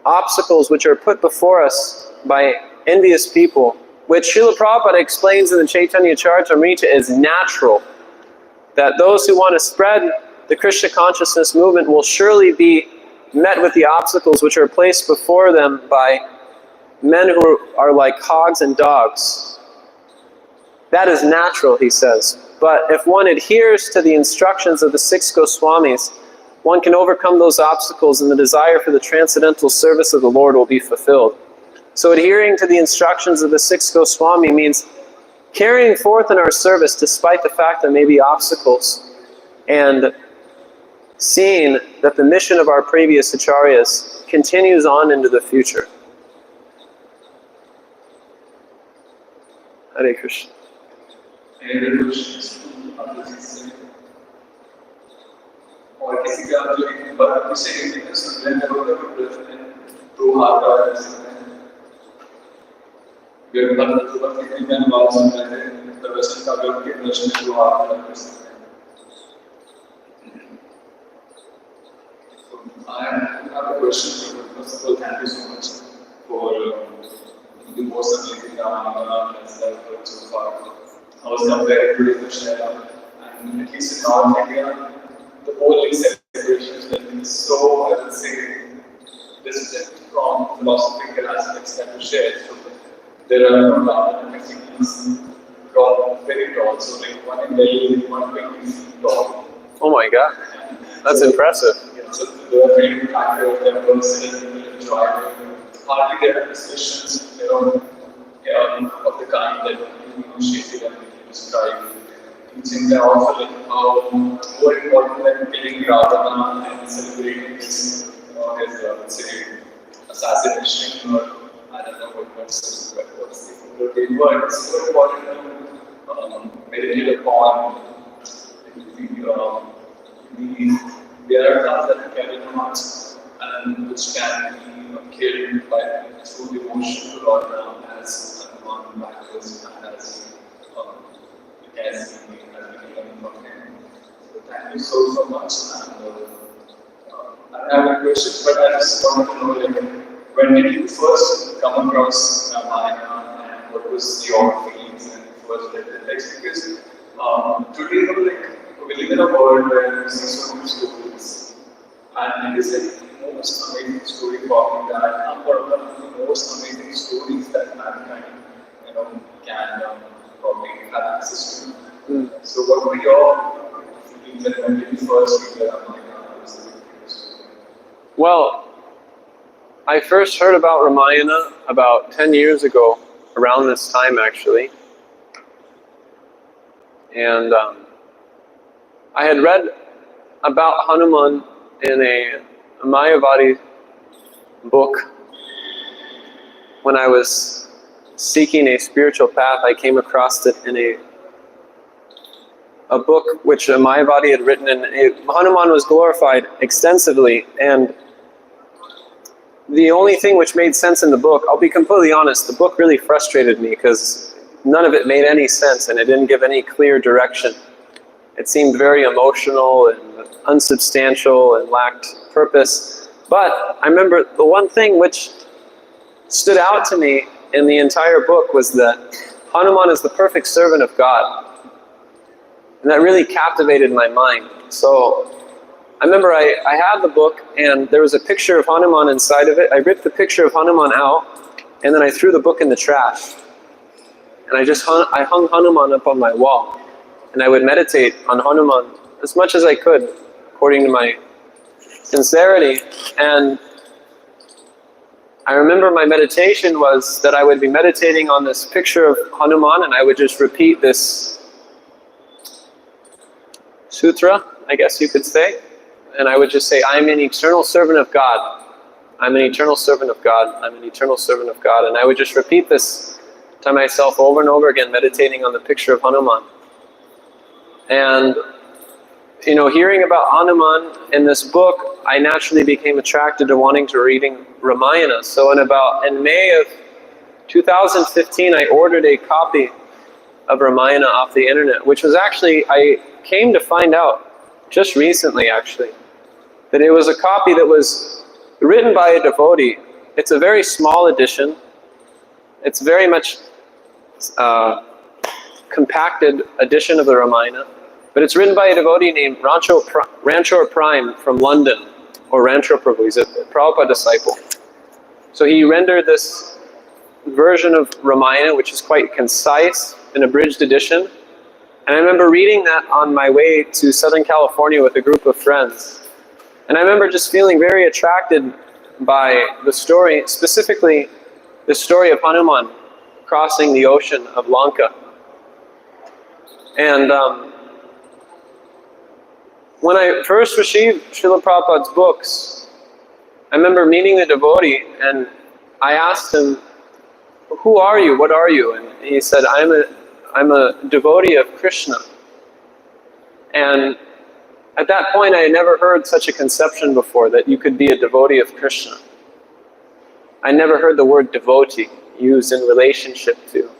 obstacles which are put before us by envious people, which Srila Prabhupada explains in the Chaitanya Charitamrita is natural, that those who want to spread the Krishna consciousness movement will surely be met with the obstacles which are placed before them by men who are like hogs and dogs. That is natural, he says. But if one adheres to the instructions of the 6 Goswamis, one can overcome those obstacles and the desire for the transcendental service of the Lord will be fulfilled. So adhering to the instructions of the sixth Goswami means carrying forth in our service despite the fact there may be obstacles, and seeing that the mission of our previous acharyas continues on into the future. Hare Krishna. Any other questions to others? और किसी का जो एक बात भी सही है कि संलग्न होकर प्रश्न दो हाथ का कर सकते हैं। व्यवहार तो बात कितनी मैंने बात सुन रहे थे प्रश्न का व्यक्ति प्रश्न दो हाथ का कर सकते हैं। So I have a question. First of all, thank you so much for the most amazing Ramachandra and stuff so far. I was comparing to the Shaya, and at least in North India, the whole celebration has been so, I would say, distant from philosophical aspects that we share. So there are no doubt that techniques drawn very tall. So like one in Delhi, 120 feet tall. Oh my God, that's impressive. Yeah, so there are many factors that people enjoy. Hardly there are discussions, of the kind that you initiated and you described. Teaching that also like how more important than killing Ravana and celebrating his, his say, assassination, or I don't know what's the word. It's so important to meditate upon there are thoughts that carry hearts and which can be killed by through devotion to Lord Ram as Hanuman backwards and as we learn from him. So thank you so much. And I have a question, but I just want to know like, when did you first come across Ramayana and what was your feelings and first read the text? Because today we live in a world where we see so many stories, and it is like the most amazing story for me that one of the most amazing stories that mankind can probably have access to. So what were your feelings and when did you first read the Ramayana? Well, I first heard about Ramayana about 10 years ago, around this time actually. And I had read about Hanuman in a Mayavadi book. When I was seeking a spiritual path, I came across it in a book which a Mayavadi had written, and Hanuman was glorified extensively, and the only thing which made sense in the book, I'll be completely honest, the book really frustrated me because none of it made any sense and it didn't give any clear direction. It seemed very emotional and unsubstantial and lacked purpose. But I remember the one thing which stood out to me in the entire book was that Hanuman is the perfect servant of God. And that really captivated my mind. So I remember I had the book and there was a picture of Hanuman inside of it. I ripped the picture of Hanuman out and then I threw the book in the trash. And I hung Hanuman up on my wall. And I would meditate on Hanuman as much as I could, according to my sincerity. And I remember my meditation was that I would be meditating on this picture of Hanuman and I would just repeat this sutra, I guess you could say. And I would just say, I'm an eternal servant of God. I'm an eternal servant of God. I'm an eternal servant of God. And I would just repeat this to myself over and over again, meditating on the picture of Hanuman. And, hearing about Hanuman in this book, I naturally became attracted to wanting to reading Ramayana. So in May of 2015, I ordered a copy of Ramayana off the internet, which was actually, I came to find out just recently actually, that it was a copy that was written by a devotee. It's a very small edition. It's very much compacted edition of the Ramayana, but it's written by a devotee named Ranchor Prime from London, or Ranchor Prabhu. He's a Prabhupada disciple. So he rendered this version of Ramayana, which is quite concise, an abridged edition. And I remember reading that on my way to Southern California with a group of friends. And I remember just feeling very attracted by the story, specifically the story of Hanuman crossing the ocean of Lanka. And when I first received Srila Prabhupada's books, I remember meeting the devotee, and I asked him, "Who are you? What are you?" And he said, I'm a devotee of Krishna." And at that point, I had never heard such a conception before, that you could be a devotee of Krishna. I never heard the word devotee used in relationship to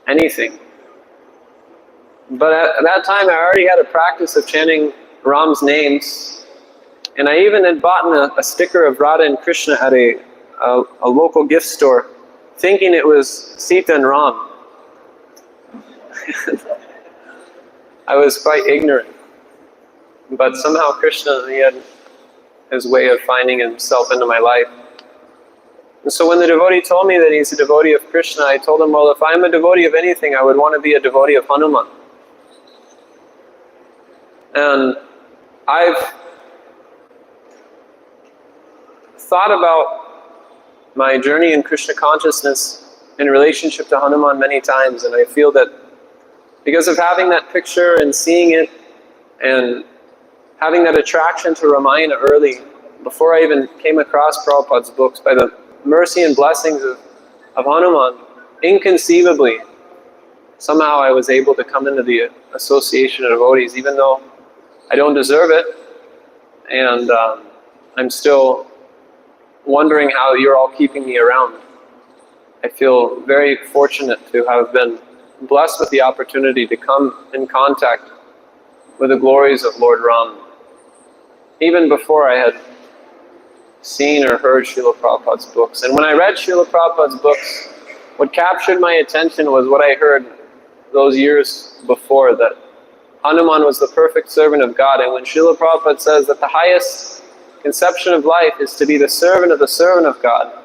anything. But at that time, I already had a practice of chanting Ram's names, and I even had bought a sticker of Radha and Krishna at a local gift store, thinking it was Sita and Ram. I was quite ignorant. But somehow Krishna, he had his way of finding himself into my life. And so when the devotee told me that he's a devotee of Krishna, I told him, well, if I'm a devotee of anything, I would want to be a devotee of Hanuman. And I've thought about my journey in Krishna consciousness in relationship to Hanuman many times, and I feel that because of having that picture and seeing it and having that attraction to Ramayana early, before I even came across Prabhupada's books, by the mercy and blessings of Hanuman, inconceivably, somehow I was able to come into the association of devotees, even though I don't deserve it, and I'm still wondering how you're all keeping me around. I feel very fortunate to have been blessed with the opportunity to come in contact with the glories of Lord Ram, even before I had seen or heard Srila Prabhupada's books. And when I read Srila Prabhupada's books, what captured my attention was what I heard those years before, that Hanuman was the perfect servant of God. And when Srila Prabhupada says that the highest conception of life is to be the servant of God,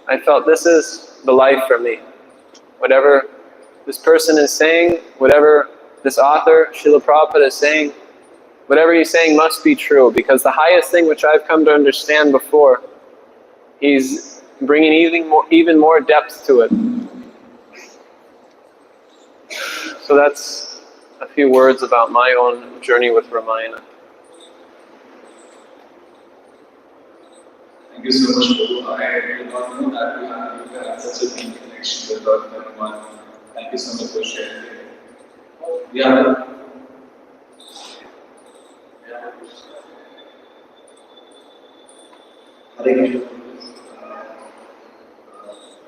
I felt this is the life for me. Whatever this person is saying, whatever this author, Srila Prabhupada, is saying, whatever he's saying must be true, because the highest thing which I've come to understand before, he's bringing even more depth to it. So that's a few words about my own journey with Ramayana. Thank you so much, Prabhu. I did not know that you have such a deep connection with Lord Hanuman. Thank you so much for sharing it. Yeah. Hare Krishna.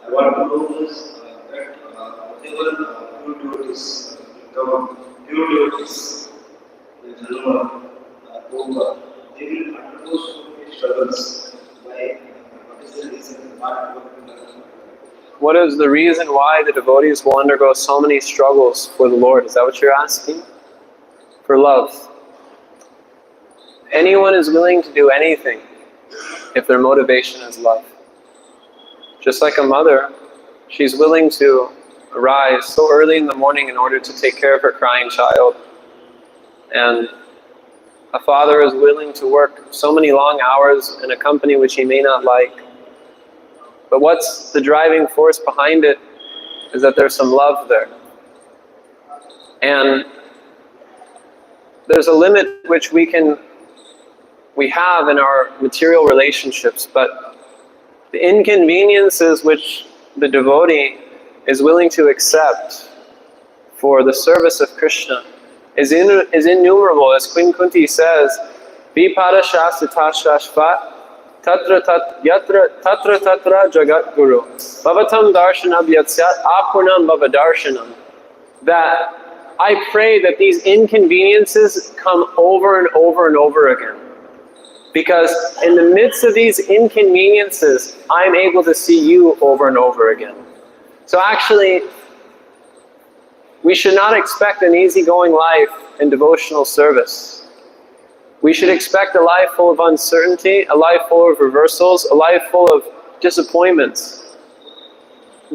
I want to know this, that whatever pure devotees, in Hanuman, Prabhupada, they will undergo so many struggles. Why? What is the reason? What is the reason why the devotees will undergo so many struggles for the Lord? Is that what you're asking? For love. Anyone is willing to do anything if their motivation is love. Just like a mother, she's willing to rise so early in the morning in order to take care of her crying child. And a father is willing to work so many long hours in a company which he may not like. But what's the driving force behind it is that there's some love there. And there's a limit which we have in our material relationships, but the inconveniences which the devotee is willing to accept for the service of Krishna is innumerable. As Queen Kunti says, Vipada Shastita Shashvat Tatra Tatra Jagat Guru Bhavatam Darshanam Yatsyat Apurnam Bhavadarshanam. That I pray that these inconveniences come over and over and over again. Because in the midst of these inconveniences, I'm able to see you over and over again. So actually, we should not expect an easygoing life in devotional service. We should expect a life full of uncertainty, a life full of reversals, a life full of disappointments.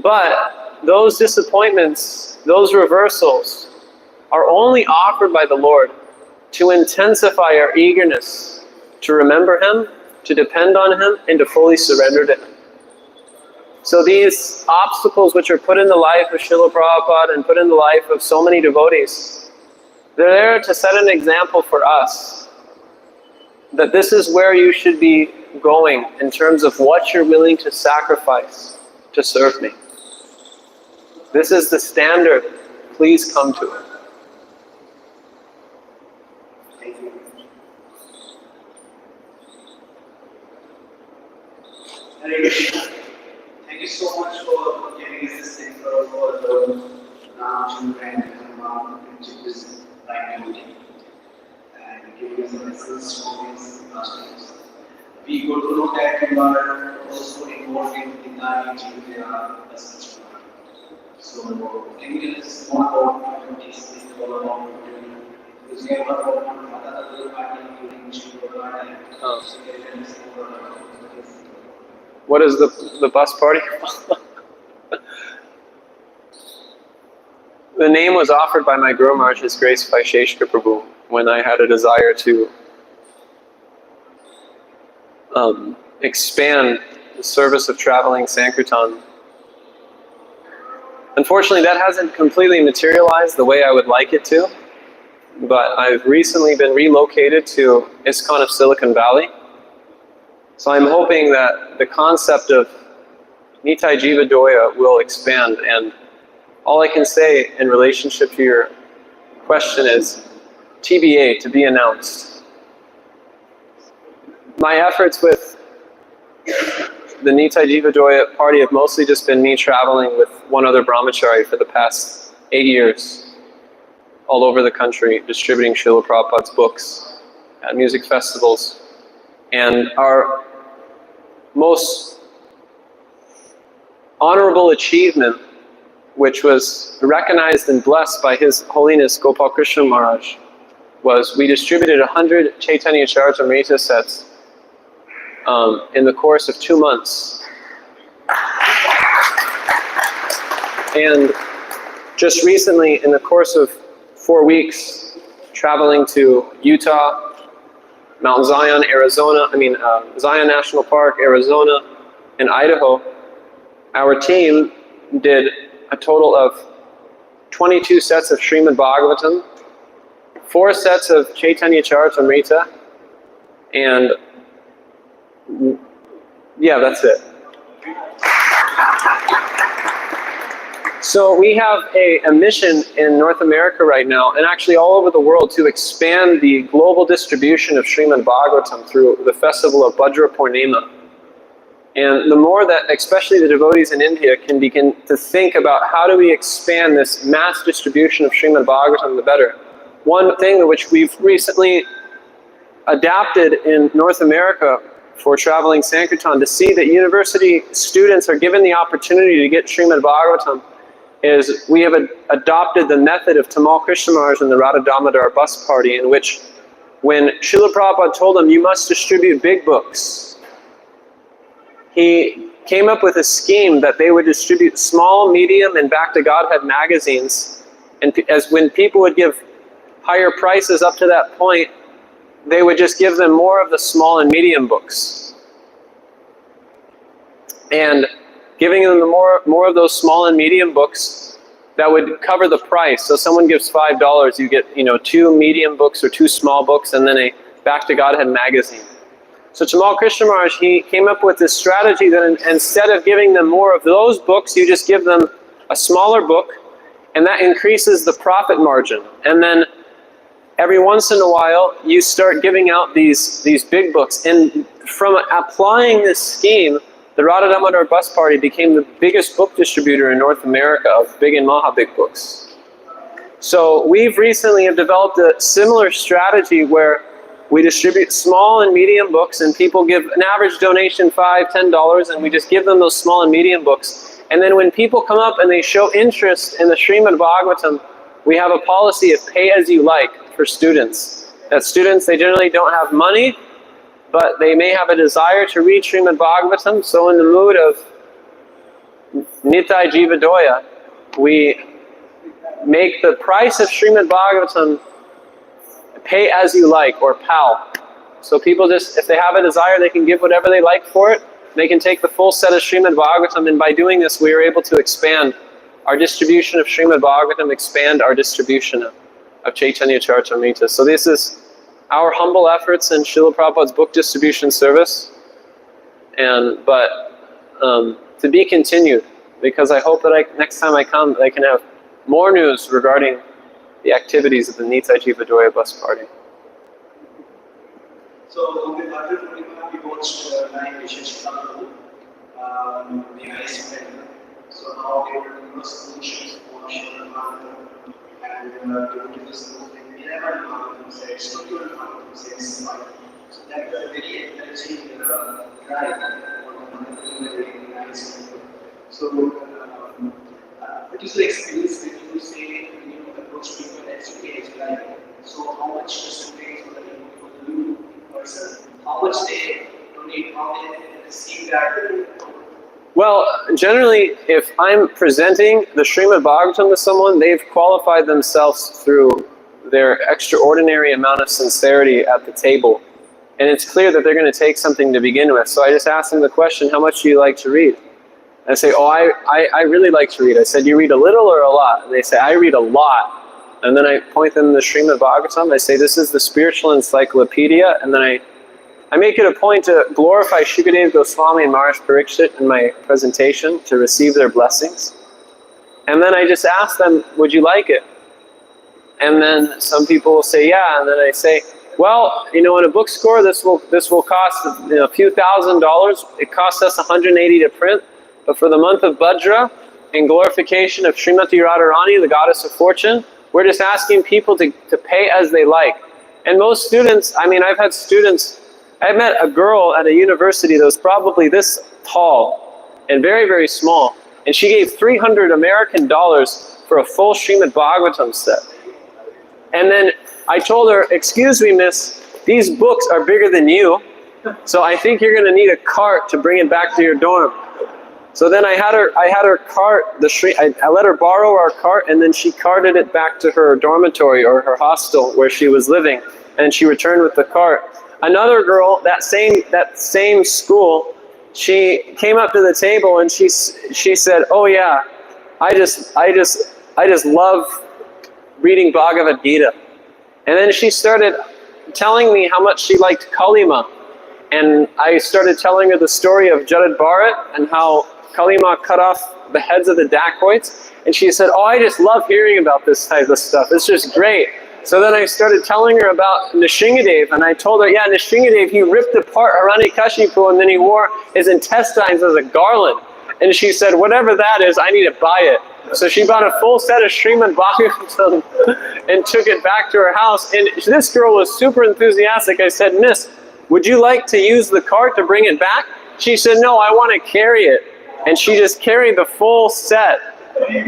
But those disappointments, those reversals, are only offered by the Lord to intensify our eagerness to remember Him, to depend on Him, and to fully surrender to Him. So these obstacles which are put in the life of Srila Prabhupada and put in the life of so many devotees, they're there to set an example for us that this is where you should be going in terms of what you're willing to sacrifice to serve me. This is the standard. Please come to it. Thank you. Hare Krishna. Thank you so much for giving us this thing for the Ramachandra and which is right duty, and giving us the lessons from his pastimes. We got to know that you are also involved in Nitani Jivya lessons. So, can you tell us more about this all about because we have about another party including Shivya and so can you tell us more about this? What is the bus party? The name was offered by my Guru Maharaj, His Grace Vaisheshika Prabhu, when I had a desire to expand the service of traveling Sankirtan. Unfortunately, that hasn't completely materialized the way I would like it to, but I've recently been relocated to ISKCON of Silicon Valley. So I'm hoping that the concept of Nitai Jiva Doya will expand, and all I can say in relationship to your question is TBA, to be announced. My efforts with the Nitai Jiva Doya party have mostly just been me traveling with one other brahmachari for the past 8 years, all over the country, distributing Srila Prabhupada's books at music festivals. And our most honorable achievement, which was recognized and blessed by His Holiness Gopal Krishna Maharaj, was we distributed 100 Chaitanya Charitamrita sets in the course of 2 months. And just recently, in the course of 4 weeks, traveling to Utah, Mount Zion, Arizona, Zion National Park, Arizona, and Idaho, our team did a total of 22 sets of Srimad Bhagavatam, 4 sets of Chaitanya Charitamrita, and yeah, that's it. So we have a mission in North America right now, and actually all over the world, to expand the global distribution of Srimad Bhagavatam through the festival of Bhadra Purnima. And the more that, especially the devotees in India, can begin to think about how do we expand this mass distribution of Srimad Bhagavatam, the better. One thing which we've recently adapted in North America for traveling Sankirtan, to see that university students are given the opportunity to get Srimad Bhagavatam, is we have adopted the method of Tamal Krishna Maharaj and the Radha Damodar bus party, in which when Srila Prabhupada told them, you must distribute big books, he came up with a scheme that they would distribute small, medium, and Back to Godhead magazines, and as when people would give higher prices up to that point, they would just give them more of the small and medium books. And giving them more of those small and medium books, that would cover the price. So someone gives $5, you get 2 medium books or 2 small books, and then a Back to Godhead magazine. So Tamal Krishna Maharaj, he came up with this strategy that instead of giving them more of those books, you just give them a smaller book, and that increases the profit margin. And then every once in a while, you start giving out these big books. And from applying this scheme, the Radha Damodar bus party became the biggest book distributor in North America of big and maha big books. So we've recently have developed a similar strategy where we distribute small and medium books, and people give an average donation $5, $10, and we just give them those small and medium books. And then when people come up and they show interest in the Srimad Bhagavatam, we have a policy of pay as you like for students. That students, they generally don't have money, but they may have a desire to read Srimad Bhagavatam. So in the mood of Nitai Jiva Doya, we make the price of Srimad Bhagavatam pay as you like, or PAL. So people just, if they have a desire, they can give whatever they like for it. They can take the full set of Srimad Bhagavatam, and by doing this, we are able to expand our distribution of Srimad Bhagavatam, expand our distribution of Chaitanya Charitamrita. So this is our humble efforts in Srila Prabhupada's book distribution service, but to be continued, because I hope that next time I come, I can have more news regarding the activities of the Nitai Jiva Doya Bus Party. So on the Bhadra Purnima, we watched 9 dishes from the ISKCON. So now we were doing solutions for Srila Bhadra, and to this 11 Bhagavatam sets, 21 Bhagavatam sets. So that was a very encouraging drive for the ISKCON. So what is the experience when you say, approach people at CPH live? So how much percentage for the new person, how much they donate, how they receive that? Well, generally, if I'm presenting the Srimad Bhagavatam to someone, they've qualified themselves through their extraordinary amount of sincerity at the table. And it's clear that they're going to take something to begin with. So I just ask them the question, how much do you like to read? And I say, oh, I really like to read. I said, you read a little or a lot? And they say, I read a lot. And then I point them to the Srimad Bhagavatam. I say, this is the spiritual encyclopedia. And then I make it a point to glorify Shukadev Goswami and Maharaj Parikshit in my presentation to receive their blessings. And then I just ask them, would you like it? And then some people will say, yeah. And then I say, well, in a bookstore, this will cost a few $1,000s. It costs us $180 to print. But for the month of Bhadra, in glorification of Srimati Radharani, the goddess of fortune, we're just asking people to pay as they like. And most students, I've had students, I met a girl at a university that was probably this tall and very, very small. And she gave $300 American for a full Srimad Bhagavatam set. And then I told her, excuse me, miss, these books are bigger than you, so I think you're going to need a cart to bring it back to your dorm. So then I had her cart, I let her borrow our cart, and then she carted it back to her dormitory or her hostel where she was living, and she returned with the cart. Another girl, that same school, she came up to the table and she said, oh yeah, I just love reading Bhagavad Gita. And then she started telling me how much she liked Kalima. And I started telling her the story of Jarad Bharat and how Kalima cut off the heads of the dacoits. And she said, oh, I just love hearing about this type of stuff. It's just great. So then I started telling her about Nishingadev, and I told her, yeah, Nishingadev, he ripped apart Hiranyakashipu and then he wore his intestines as a garland. And she said, whatever that is, I need to buy it. So she bought a full set of Srimad Bhagavatam and took it back to her house. And this girl was super enthusiastic. I said, miss, would you like to use the cart to bring it back? She said, no, I want to carry it. And she just carried the full set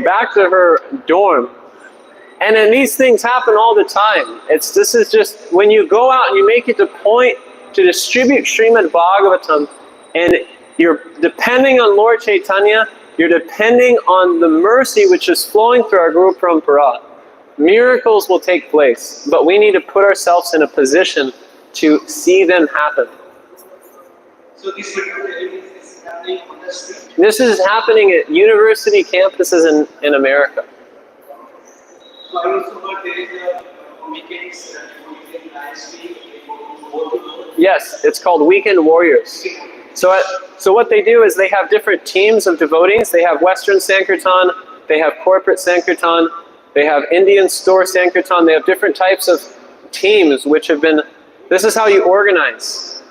back to her dorm. And then these things happen all the time. This is just, when you go out and you make it a point to distribute Srimad Bhagavatam, and you're depending on Lord Chaitanya, you're depending on the mercy which is flowing through our Guru Parampara. Miracles will take place, but we need to put ourselves in a position to see them happen. So this is happening on the street? This is happening at university campuses in America. So I also heard there is a weekends, weekend ISP. Yes, it's called Weekend Warriors. So what they do is they have different teams of devotees. They have Western Sankirtan, they have corporate Sankirtan, they have Indian store Sankirtan, they have different types of teams which have been, this is how you organize.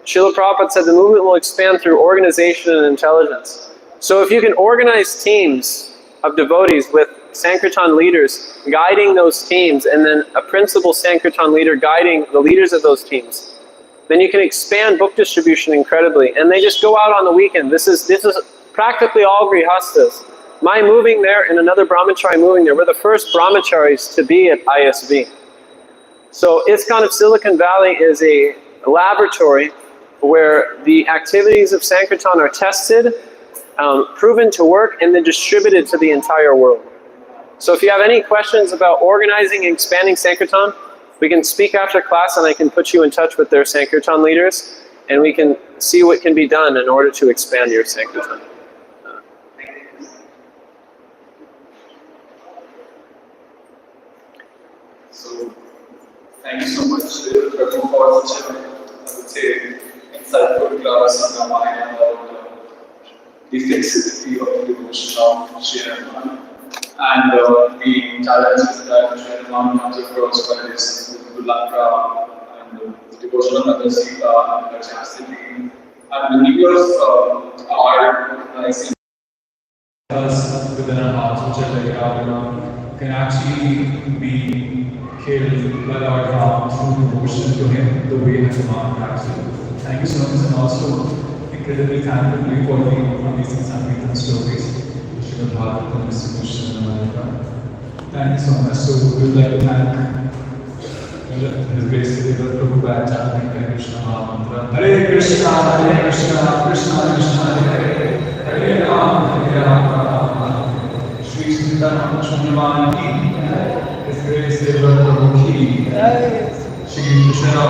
Srila Prabhupada said the movement will expand through organization and intelligence. So if you can organize teams of devotees with Sankirtan leaders guiding those teams, and then a principal Sankirtan leader guiding the leaders of those teams, then you can expand book distribution incredibly. And they just go out on the weekend. This is practically all grihastas. My moving there and another brahmachari moving there, we're the first brahmacharis to be at ISB. So ISKCON of Silicon Valley is a laboratory where the activities of Sankirtan are tested, proven to work, and then distributed to the entire world. So if you have any questions about organizing and expanding Sankirtan, We can speak after class, and I can put you in touch with their Sankirtan leaders, and we can see what can be done in order to expand your Sankirtan. So, thank you so much, Prabhu, for such a, I would say, insightful class on Ramayana about the flexibility of the devotion of Sri Hanuman and the challenges that Sri Hanuman comes across by this Lanka and the devotion of Mother Sita and her chastity. And the viewers are recognizing us within our hearts, which are very can actually be killed by our Ram through devotion to him, the way Hanuman practiced. Thank you so much, and also incredibly thankful for the amazing Sankirtan stories, Srimad Bhagavatam, Mr. Krishna, and America. Thank you so much. So we would like to thank His Grace Prabhu by chanting Hare Krishna Mahamantra. Hare Krishna, Krishna Krishna, Hare Hare Ram, Shri Ramachandra ki, His Grace Prabhu ki, Shri Krishna.